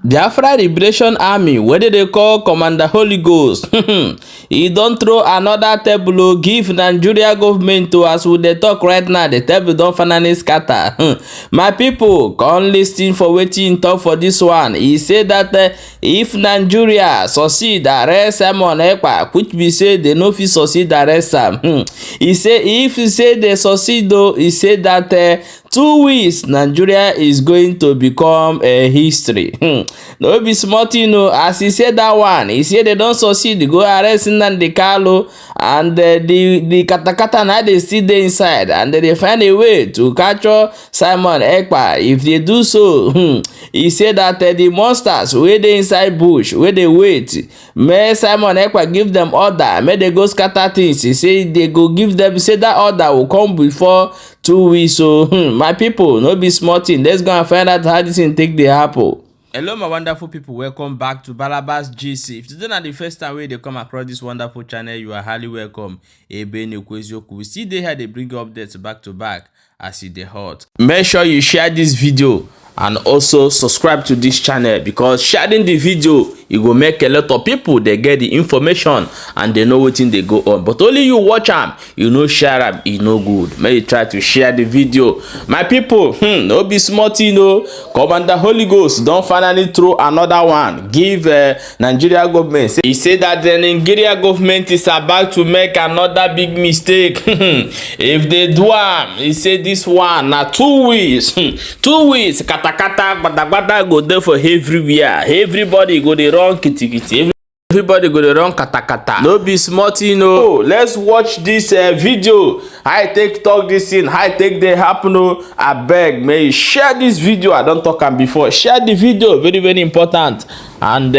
The Afra Liberation Army, wey they call Commander Holy Ghost, he don't throw another table give Nigeria government to as we dey talk right now. The table don finally scatter. My people, come listen for wetin he talk for this one. He say that if Nigeria succeed arrest Simon Ekpa, which be say they no fit succeed arrest am. He say if he say they succeed though, he say that 2 weeks Nigeria is going to become a history. No be small thing o. As he said that one, he say they don succeed go arrest Nnamdi Kanu, and the katakata na dey still dey inside, and they find a way to capture Simon Ekpa. If they do so, he say that the monsters wey dey inside bush wey dey wait make Simon Ekpa give them order make they go scatter things. He say they go give them, say that order will come before 2 weeks. So my people, no be small thing. Let's go and find out how this thing take dey happen. Hello my wonderful people, welcome back to Balabas GC. If today na the first time wey dey come across this wonderful channel, you are highly welcome. We still dey here, dey bring you updates back to back as e dey hot. Make sure you share this video and also subscribe to this channel, because sharing the video, e go make a lot of people they get the information and they know wetin dey go on. But only you watch am, you no share am, e no good. Make you try to share the video. My people, no be small thing o. Commander Holy Ghost don finally throw another one give Nigeria government. He say that the Nigeria government is about to make another big mistake. If they do am, he say this one na 2 weeks. 2 weeks katakata gbadagbada go there for everywhere. Everybody go dey run kitikiti. Everybody go dey run katakata. No be small thing o. Let's watch this video. How I take talk this thing, how I take dey happen o. Abeg, may you share this video. I don talk am before. Share the video, very very important. And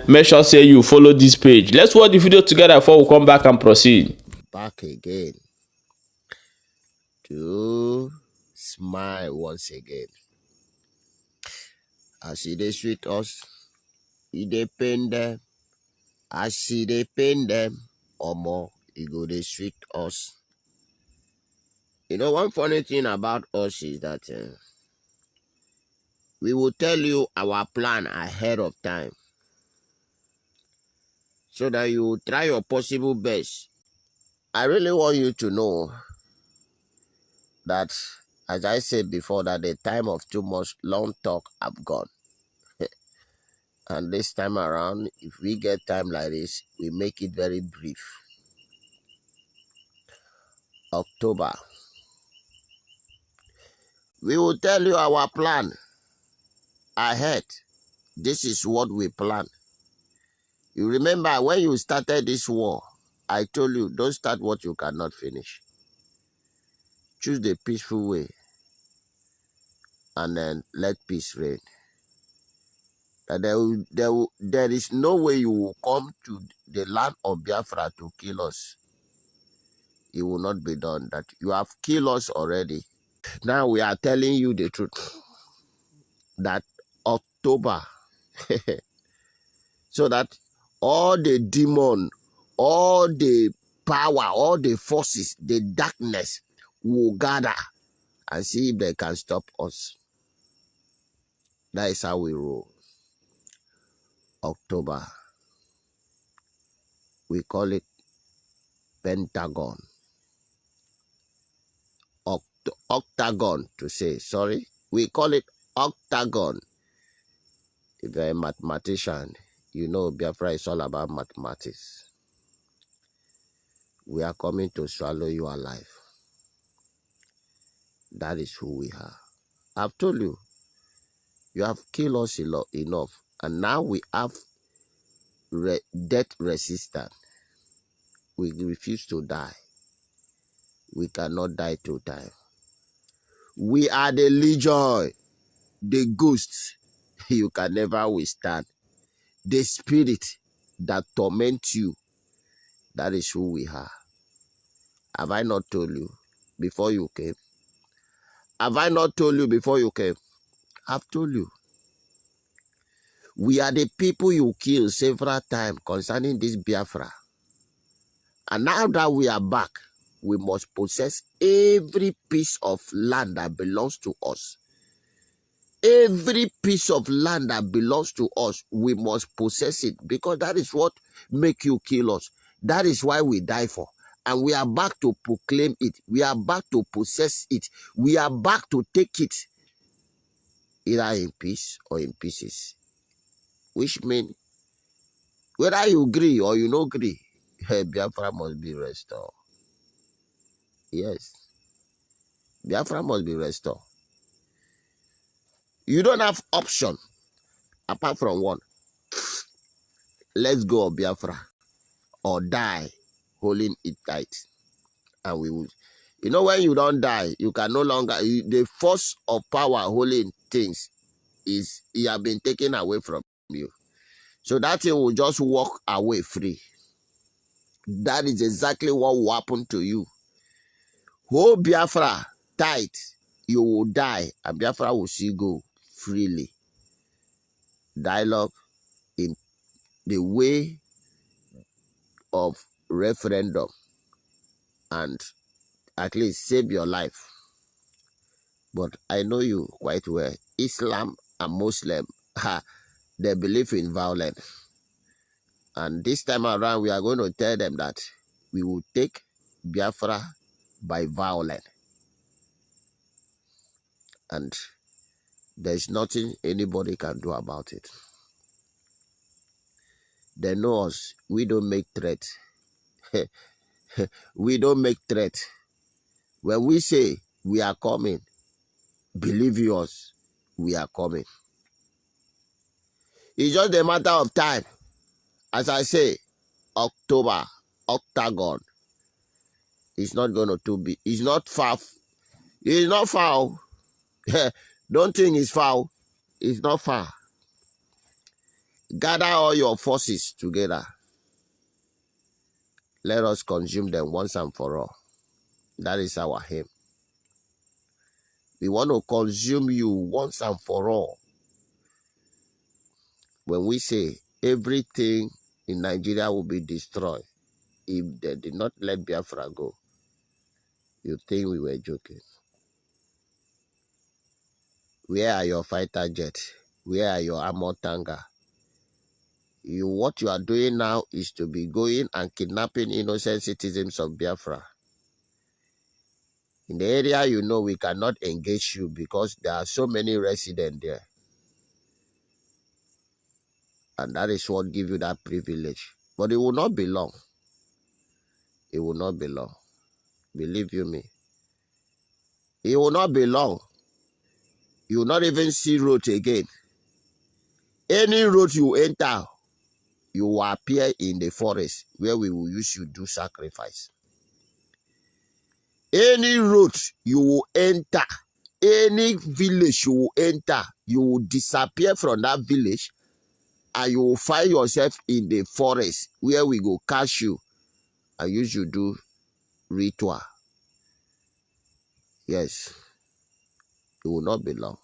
make sure say you follow this page. Let's watch the video together before we come back and proceed. Back again to smile once again. As e dey sweet us, e dey pain them. As e dey pain them, omo, e go dey sweet us. You know, one funny thing about us is that we will tell you our plan ahead of time, so that you will try your possible best. I really want you to know that, as I said before, that the time of too much long talk have gone. And this time around, if we get time like this, we make it very brief. October. We will tell you our plan ahead. This is what we plan. You remember when you started this war, I told you, don't start what you cannot finish. Choose the peaceful way, and then let peace reign. That there is no way you will come to the land of Biafra to kill us. It will not be done. That you have killed us already. Now we are telling you the truth. That October, so that all the demon, all the power, all the forces, the darkness will gather and see if they can stop us. That is how we roll. October. We call it Pentagon. Octagon to say, sorry. We call it Octagon. If you're a mathematician, you know Biafra is all about mathematics. We are coming to swallow you alive. That is who we are. I've told you, you have killed us enough. And now we have death resistance. We refuse to die. We cannot die 2 times. We are the legion, the ghosts you can never withstand. The spirit that torments you. That is who we are. Have I not told you before you came? Have I not told you before you came? I've told you. We are the people you killed several times concerning this Biafra. And now that we are back, we must possess every piece of land that belongs to us. Every piece of land that belongs to us, we must possess it, because that is what make you kill us. That is why we die for. And we are back to proclaim it. We are back to possess it. We are back to take it, either in peace or in pieces. Which means, whether you agree or you don't agree, Biafra must be restored. Yes. Biafra must be restored. You don't have option apart from one. Let's go of Biafra or die holding it tight. And we will. You know, when you don't die, you can no longer, the force of power holding things is, it has been taken away from you. So that thing will just walk away free. That is exactly what will happen to you. Hold Biafra tight, you will die, and Biafra will see go freely. Dialogue in the way of referendum, and at least save your life. But I know you quite well. Islam and Muslim, they believe in violence. And this time around, we are going to tell them that we will take Biafra by violence. And there's nothing anybody can do about it. They know us. We don't make threats. We don't make threats. When we say we are coming, believe us, we are coming. It's just a matter of time. As I say, October, Octagon. It's not going to be. It's not far. It's not far. Don't think it's far. It's not far. Gather all your forces together. Let us consume them once and for all. That is our aim. We want to consume you once and for all. When we say everything in Nigeria will be destroyed if they did not let Biafra go, you think we were joking. Where are your fighter jets? Where are your armored tanker? What you are doing now is to be going and kidnapping innocent citizens of Biafra. In the area, you know, we cannot engage you because there are so many residents there. And that is what gives you that privilege. But it will not be long. It will not be long. Believe you me. It will not be long. You will not even see road again. Any road you enter, you will appear in the forest where we will use you to do sacrifice. Any road you will enter, any village you will enter, you will disappear from that village and you will find yourself in the forest where we go catch you and use you to do ritual. Yes, it will not be long.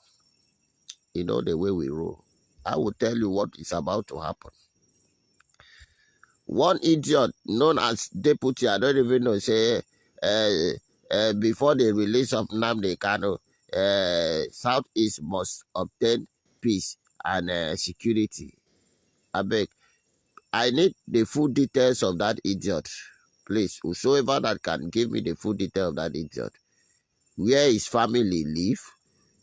You know the way we roll. I will tell you what is about to happen. One idiot known as deputy, I don't even know, say, before the release of Nnamdi Kanu, Southeast must obtain peace and security. I beg, I need the full details of that idiot. Please, whosoever that can give me the full detail of that idiot. Where his family live,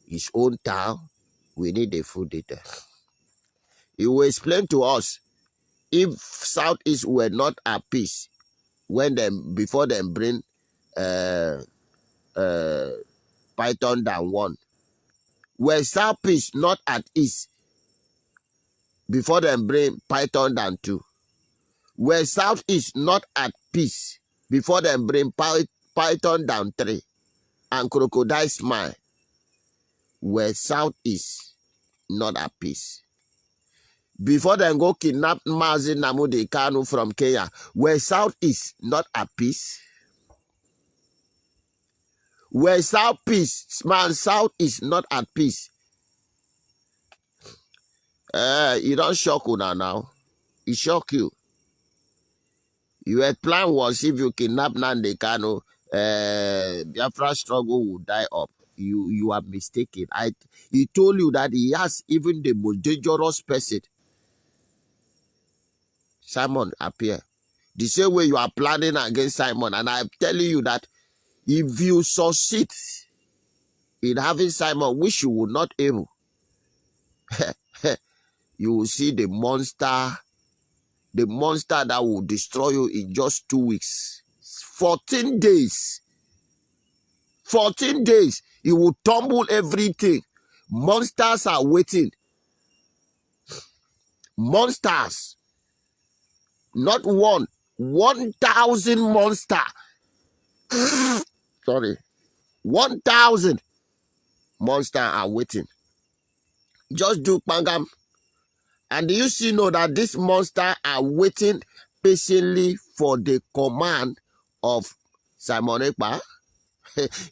his own town, we need the full detail. He will explain to us if Southeast were not at peace before them bring Python down one. Were Southeast not at ease before them bring Python down two? Were Southeast not at peace before them bring Python down three? And Crocodile Smile? Were Southeast not at peace before them go kidnap Mazi Nnamdi Kanu from Kenya? Were Southeast not at peace? Where Southeast is not at peace. You don't shock una now. It shock you. Your plan was if you kidnap Nnamdi Kanu, Biafra struggle will die up. you are mistaken. He told you that he has even the most dangerous person, Simon appear. The same way you are planning against Simon, and I'm telling you that if you succeed in having Simon, which you would not able, you will see the monster that will destroy you in just 2 weeks. 14 days. 14 days. It will tumble everything. Monsters are waiting. Monsters. Not one. 1,000 monster. Sorry. 1,000 monster are waiting. Just do Pangam. And you see know that this monster are waiting patiently for the command of Simon Ekpa.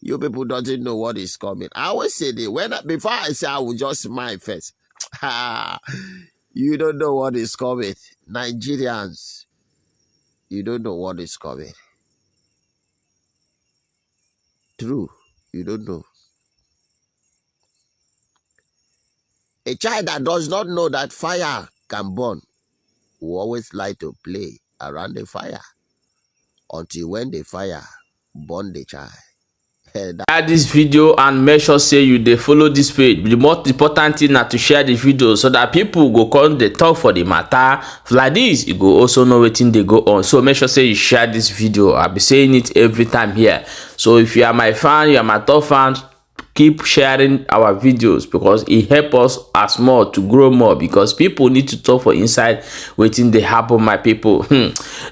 You people doesn't know what is coming. I always say that before I say I will just smile first. You don't know what is coming. Nigerians, you don't know what is coming. True, you don't know. A child that does not know that fire can burn will always like to play around the fire until when the fire burn the child. Share this video and make sure say you dey follow this page. The most important thing na to share the video so that people go come dey talk for the matter. Like this, you go also know wetin dey go on. So make sure say you share this video. I'll be saying it every time here. So if you are my fan, you are my top fan, keep sharing our videos because it helps us as more to grow more, because people need to talk for inside wetin dey happen, my people.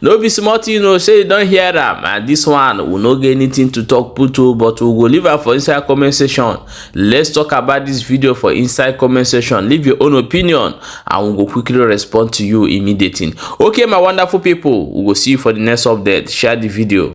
No be small thing, you know, say you don't hear them, and this one will not get anything to talk to, but we will leave it for inside comment section. Let's talk about this video for inside comment section. Leave your own opinion and we will quickly respond to you immediately. Okay, my wonderful people, we will see you for the next update. Share the video.